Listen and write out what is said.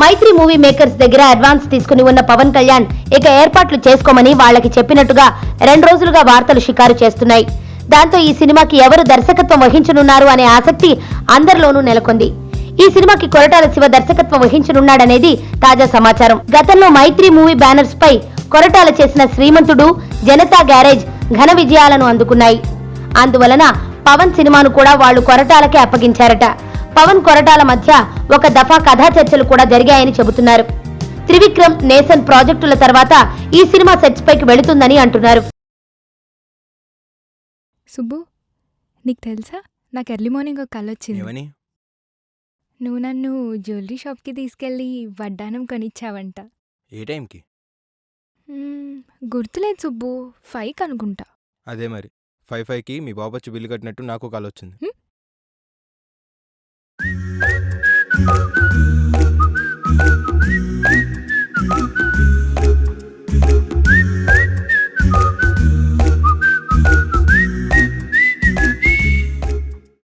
మైత్రి movie makers దగ్గర advance తీసుకుని ఉన్న పవన్ కళ్యాణ్ ఇక ఏర్పాట్లు చేసుకోమని వాళ్ళకి చెప్పినట్టుగా 2 రోజులుగా వార్తలు షికారు చేస్తున్నాయి. దాంతో ఈ సినిమాకి ఎవరు దర్శకత్వం వహించనున్నారు అనే ఆసక్తి అందరిలోనూ నెలకొంది. ఈ సినిమాకి కొరటాల శివ దర్శకత్వం వహించనున్నాడనేది తాజా సమాచారం. గతంలో మైత్రి మూవీ బ్యానర్స్ పై కొరటాల చేసిన శ్రీమంతుడు, జనతా గ్యారేజ్ ఘన విజయాలను అందుకున్నాయి. అందువలన పవన్ సినిమాను కూడా వాళ్లు కొరటాలకే అప్పగించారట. పవన్ కొరటాల మధ్య ఒక దఫా కథా చర్చలు కూడా జరిగాయని చెబుతున్నారు. త్రివిక్రమ్, నేసన్ ప్రాజెక్టుల తర్వాత ఈ సినిమా సెట్స్ పైకి వెళుతుందని అంటున్నారు. సుబ్బు, నీకు తెలుసా, నాకు ఎర్లీ మార్నింగ్ ఒక కల వచ్చింది. నువ్వు నన్ను జ్యువెలరీ షాప్కి తీసుకెళ్ళి వడ్డానం కొనిచ్చావంట. ఏ టైంకి? గుర్తులేదు సుబ్బు, 5 అనుకుంటా. అదే మరి 5కి మీ బాబు వచ్చి బిల్లు కట్టినట్టు నాకు కాల్ వచ్చింది.